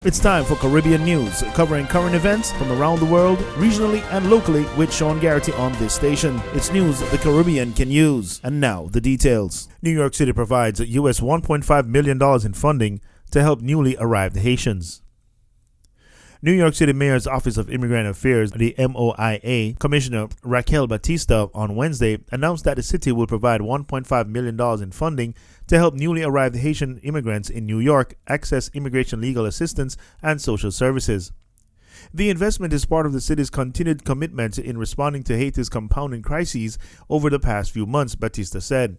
It's time for Caribbean News, covering current events from around the world, regionally and locally, with Sean Garrity on this station. It's news the Caribbean can use. And now, the details. New York City provides US $1.5 million in funding to help newly arrived Haitians. New York City Mayor's Office of Immigrant Affairs, the MOIA, Commissioner Raquel Batista on Wednesday announced that the city will provide $1.5 million in funding to help newly arrived Haitian immigrants in New York access immigration legal assistance and social services. The investment is part of the city's continued commitment in responding to Haiti's compounding crises over the past few months, Batista said.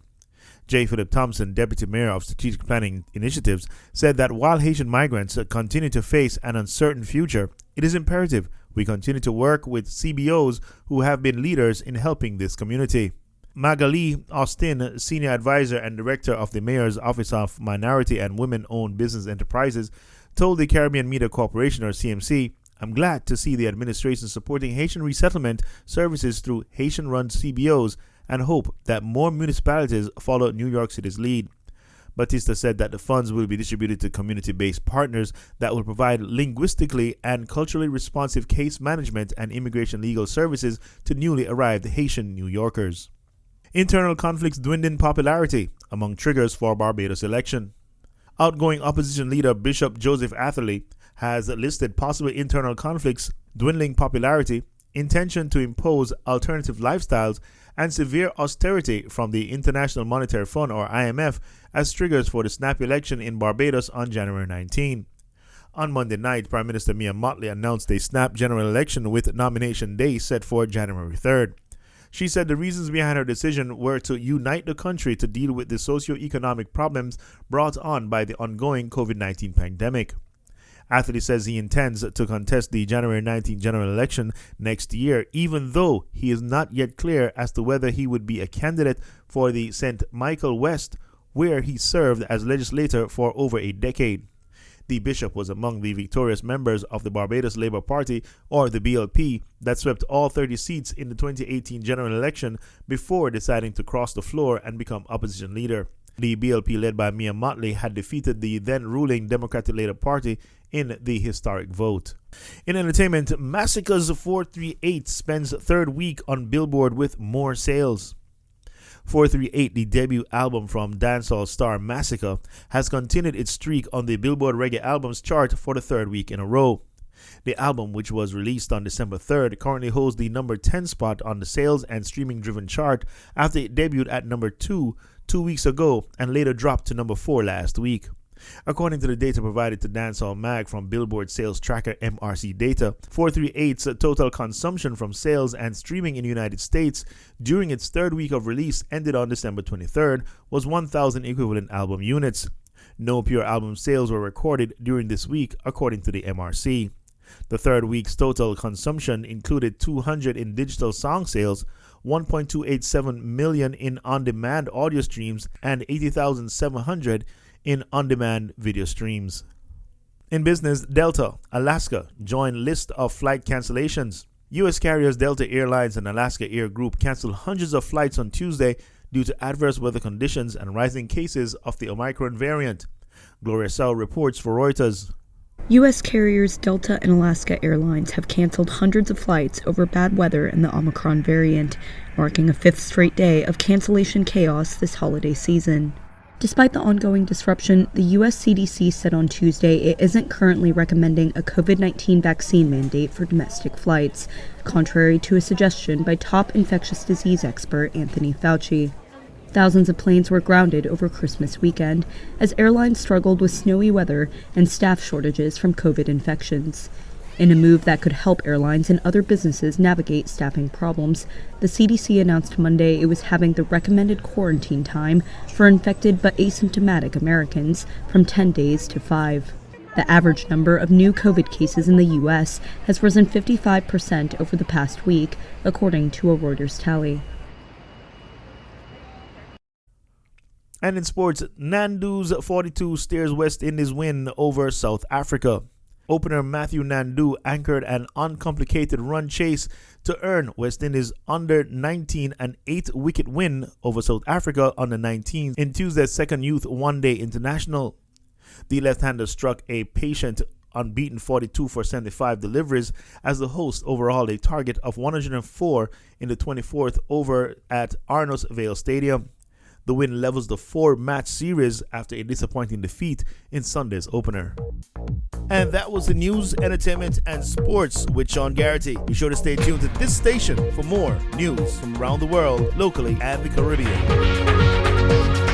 J. Philip Thompson, Deputy Mayor of Strategic Planning Initiatives, said that while Haitian migrants continue to face an uncertain future, it is imperative we continue to work with CBOs who have been leaders in helping this community. Magali Austin, Senior Advisor and Director of the Mayor's Office of Minority and Women-Owned Business Enterprises, told the Caribbean Media Corporation, or CMC, "I'm glad to see the administration supporting Haitian resettlement services through Haitian-run CBOs and hope that more municipalities follow New York City's lead." Batista said that the funds will be distributed to community-based partners that will provide linguistically and culturally responsive case management and immigration legal services to newly arrived Haitian New Yorkers. Internal conflicts dwindling popularity among triggers for Barbados election. Outgoing opposition leader Bishop Joseph Atherley has listed possible internal conflicts, dwindling popularity, intention to impose alternative lifestyles, and severe austerity from the International Monetary Fund, or IMF, as triggers for the snap election in Barbados on January 19. On Monday night, Prime Minister Mia Mottley announced a snap general election with nomination day set for January 3rd. She said the reasons behind her decision were to unite the country to deal with the socio-economic problems brought on by the ongoing COVID-19 pandemic. Atherley says he intends to contest the January 19 general election next year, even though he is not yet clear as to whether he would be a candidate for the St. Michael West, where he served as legislator for over a decade. The bishop was among the victorious members of the Barbados Labour Party, or the BLP, that swept all 30 seats in the 2018 general election before deciding to cross the floor and become opposition leader. The BLP, led by Mia Mottley, had defeated the then-ruling Democratic Labour Party in the historic vote. In entertainment, Massacre's 438 spends third week on Billboard with more sales. 438, the debut album from dancehall star Massacre, has continued its streak on the Billboard Reggae Albums chart for the third week in a row. The album, which was released on December 3rd, currently holds the number 10 spot on the sales and streaming-driven chart after it debuted at number 2 weeks ago and later dropped to number 4 last week. According to the data provided to Dancehall Mag from Billboard sales tracker MRC data, 438's total consumption from sales and streaming in the United States during its third week of release, ended on December 23rd, was 1,000 equivalent album units. No pure album sales were recorded during this week, according to the MRC. The third week's total consumption included 200 in digital song sales, 1.287 million in on-demand audio streams, and 80,700 in on-demand video streams. In business, Delta, Alaska joined list of flight cancellations. U.S. carriers Delta Airlines and Alaska Air Group canceled hundreds of flights on Tuesday due to adverse weather conditions and rising cases of the Omicron variant. Gloria Sau reports for Reuters. U.S. carriers Delta and Alaska Airlines have canceled hundreds of flights over bad weather and the Omicron variant, marking a fifth straight day of cancellation chaos this holiday season. Despite the ongoing disruption, the U.S. CDC said on Tuesday it isn't currently recommending a COVID-19 vaccine mandate for domestic flights, contrary to a suggestion by top infectious disease expert Anthony Fauci. Thousands of planes were grounded over Christmas weekend as airlines struggled with snowy weather and staff shortages from COVID infections. In a move that could help airlines and other businesses navigate staffing problems, the CDC announced Monday it was having the recommended quarantine time for infected but asymptomatic Americans from 10 days to 5. The average number of new COVID cases in the U.S. has risen 55% over the past week, according to a Reuters tally. And in sports, Nandu's 42 steers West Indies win over South Africa. Opener Matthew Nandu anchored an uncomplicated run chase to earn West Indies under 19 an 8-wicket win over South Africa under 19 in Tuesday's second Youth One Day International. The left-hander struck a patient unbeaten 42 for 75 deliveries as the hosts overhauled a target of 104 in the 24th over at Arnos Vale Stadium. The win levels the 4-match series after a disappointing defeat in Sunday's opener. And that was the news, entertainment, and sports with Sean Garrity. Be sure to stay tuned to this station for more news from around the world, locally, and the Caribbean.